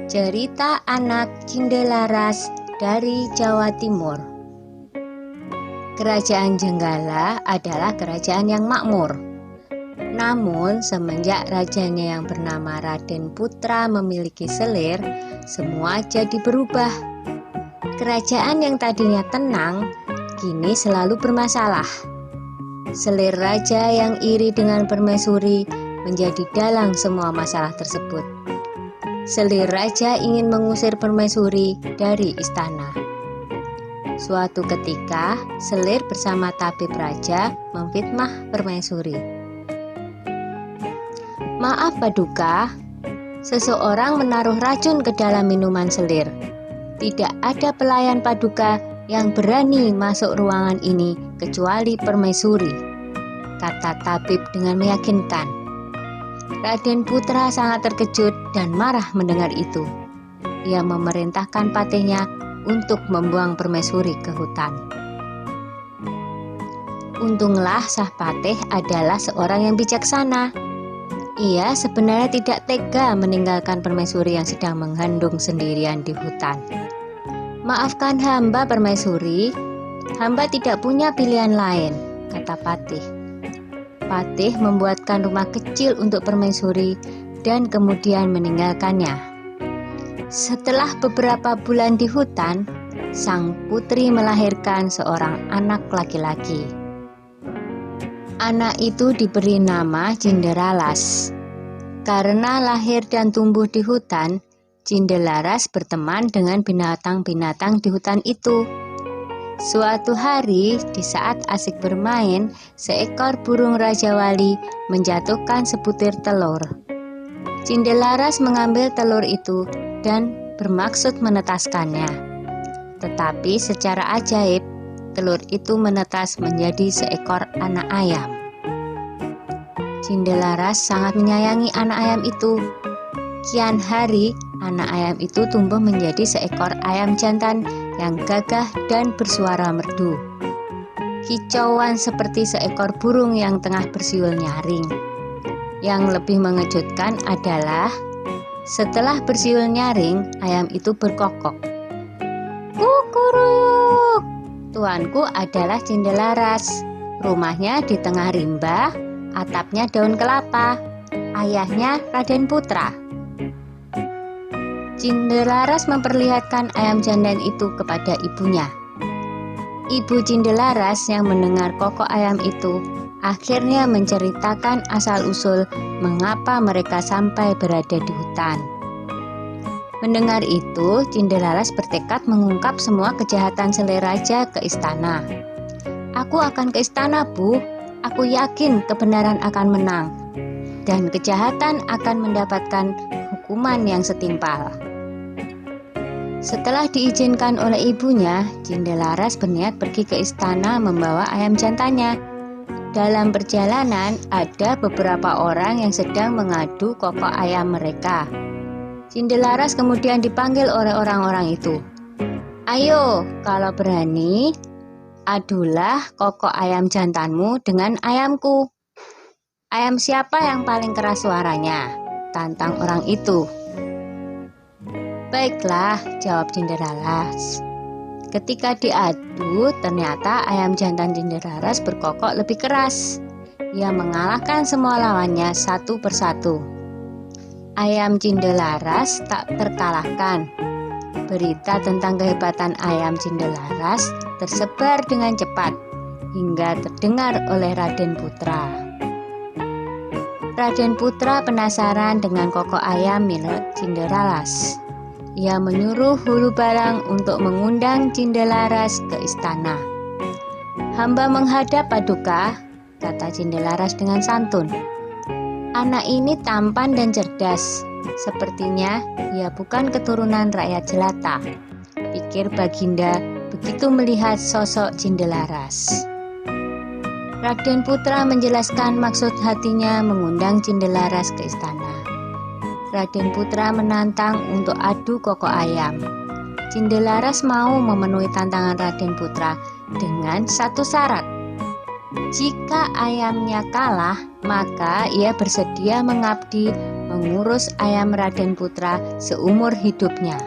Cerita anak Cindelaras dari Jawa Timur. Kerajaan Jenggala adalah kerajaan yang makmur. Namun semenjak rajanya yang bernama Raden Putra memiliki selir, semua jadi berubah. Kerajaan yang tadinya tenang, kini selalu bermasalah. Selir raja yang iri dengan permaisuri menjadi dalang semua masalah tersebut. Selir raja ingin mengusir permaisuri dari istana. Suatu ketika, selir bersama tabib raja memfitnah permaisuri. "Maaf Paduka, seseorang menaruh racun ke dalam minuman selir. Tidak ada pelayan Paduka yang berani masuk ruangan ini kecuali permaisuri," kata tabib dengan meyakinkan. Raden Putra sangat terkejut dan marah mendengar itu. Ia memerintahkan patihnya untuk membuang permaisuri ke hutan. Untunglah Sang Patih adalah seorang yang bijaksana. Ia sebenarnya tidak tega meninggalkan permaisuri yang sedang mengandung sendirian di hutan. "Maafkan hamba permaisuri, hamba tidak punya pilihan lain," kata patih. Patih membuatkan rumah kecil untuk permaisuri dan kemudian meninggalkannya. Setelah beberapa bulan di hutan, sang putri melahirkan seorang anak laki-laki. Anak itu diberi nama Cinderalas. Karena lahir dan tumbuh di hutan, Cinderalas berteman dengan binatang-binatang di hutan itu. Suatu hari, di saat asik bermain, seekor burung Raja Wali menjatuhkan sebutir telur. Cinderalas mengambil telur itu dan bermaksud menetaskannya. Tetapi secara ajaib, telur itu menetas menjadi seekor anak ayam. Cinderalas sangat menyayangi anak ayam itu. Kian hari, anak ayam itu tumbuh menjadi seekor ayam jantan yang gagah dan bersuara merdu. Kicauan seperti seekor burung yang tengah bersiul nyaring. Yang lebih mengejutkan adalah setelah bersiul nyaring, ayam itu berkokok. "Kukuruyuk, tuanku adalah Cinderalas. Rumahnya di tengah rimba, atapnya daun kelapa. Ayahnya Raden Putra." Cinderalas memperlihatkan ayam jantan itu kepada ibunya. Ibu Cinderalas yang mendengar kokok ayam itu akhirnya menceritakan asal-usul mengapa mereka sampai berada di hutan. Mendengar itu, Cinderalas bertekad mengungkap semua kejahatan selir raja ke istana. "Aku akan ke istana, Bu. Aku yakin kebenaran akan menang dan kejahatan akan mendapatkan hukuman yang setimpal." Setelah diizinkan oleh ibunya, Cinderalas berniat pergi ke istana membawa ayam jantannya. Dalam perjalanan, ada beberapa orang yang sedang mengadu kokok ayam mereka. Cinderalas kemudian dipanggil oleh orang-orang itu. "Ayo, kalau berani, adulah kokok ayam jantanmu dengan ayamku. Ayam siapa yang paling keras suaranya?" tantang orang itu. "Baiklah," jawab Cinderalas. Ketika diadu, ternyata ayam jantan Cinderalas berkokok lebih keras. Ia mengalahkan semua lawannya satu persatu. Ayam Cinderalas tak terkalahkan. Berita tentang kehebatan ayam Cinderalas tersebar dengan cepat hingga terdengar oleh Raden Putra. Raden Putra penasaran dengan kokok ayam milik Cinderalas. Ia menyuruh Hulu Balang untuk mengundang Cinderalas ke istana. "Hamba menghadap Paduka," kata Cinderalas dengan santun. "Anak ini tampan dan cerdas. Sepertinya ia bukan keturunan rakyat jelata," pikir Baginda begitu melihat sosok Cinderalas. Raden Putra menjelaskan maksud hatinya mengundang Cinderalas ke istana. Raden Putra menantang untuk adu kokok ayam. Cinderalas mau memenuhi tantangan Raden Putra dengan satu syarat. Jika ayamnya kalah, maka ia bersedia mengabdi mengurus ayam Raden Putra seumur hidupnya.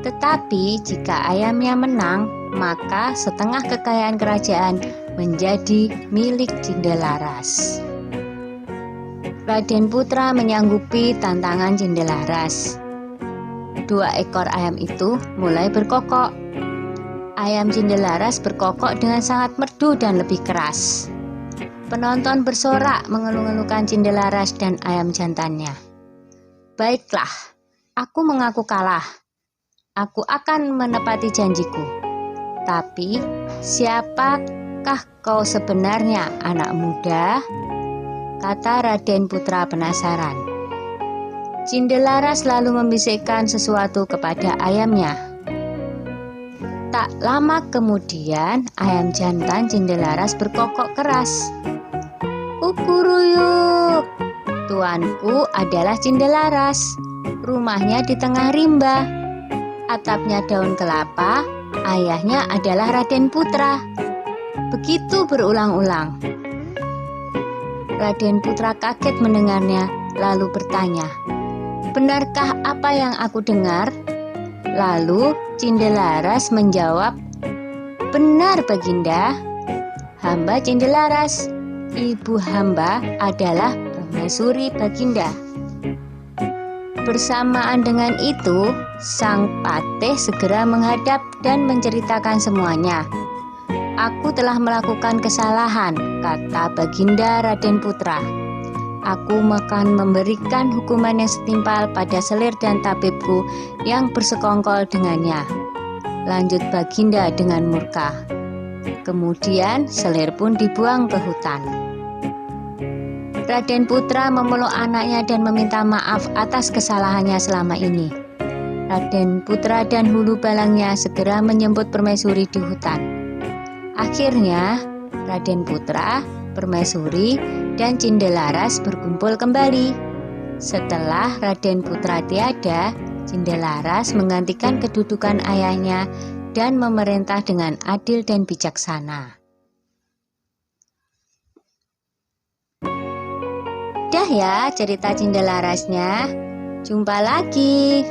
Tetapi jika ayamnya menang, maka setengah kekayaan kerajaan menjadi milik Cindelaras. Raden Putra menyanggupi tantangan Cindelaras. 2 ekor ayam itu mulai berkokok. Ayam Cindelaras berkokok dengan sangat merdu dan lebih keras. Penonton bersorak mengeluh-elukan Cindelaras dan ayam jantannya. Baiklah, aku mengaku kalah. Aku akan menepati janjiku. Tapi, siapakah kau sebenarnya, anak muda? Kata Raden Putra penasaran. Cindelaras lalu membisikkan sesuatu kepada ayamnya. Tak lama kemudian, ayam jantan Cindelaras berkokok keras. Kukuruyuk, tuanku adalah Cindelaras. Rumahnya di tengah rimba. Atapnya daun kelapa, ayahnya adalah Raden Putra. Begitu berulang-ulang. Raden Putra kaget mendengarnya, lalu bertanya, benarkah apa yang aku dengar? Lalu Cindelaras menjawab, benar Baginda. Hamba Cindelaras. Ibu hamba adalah permaisuri Baginda. Bersamaan dengan itu, sang patih segera menghadap dan menceritakan semuanya. Aku telah melakukan kesalahan, kata Baginda Raden Putra. Aku akan memberikan hukuman yang setimpal pada selir dan tabibku yang bersekongkol dengannya. Lanjut Baginda dengan murka. Kemudian selir pun dibuang ke hutan. Raden Putra memeluk anaknya dan meminta maaf atas kesalahannya selama ini. Raden Putra dan hulu balangnya segera menyambut permaisuri di hutan. Akhirnya, Raden Putra, permaisuri, dan Cindelaras berkumpul kembali. Setelah Raden Putra tiada, Cindelaras menggantikan kedudukan ayahnya dan memerintah dengan adil dan bijaksana. Dah ya cerita Cindelarasnya. Jumpa lagi.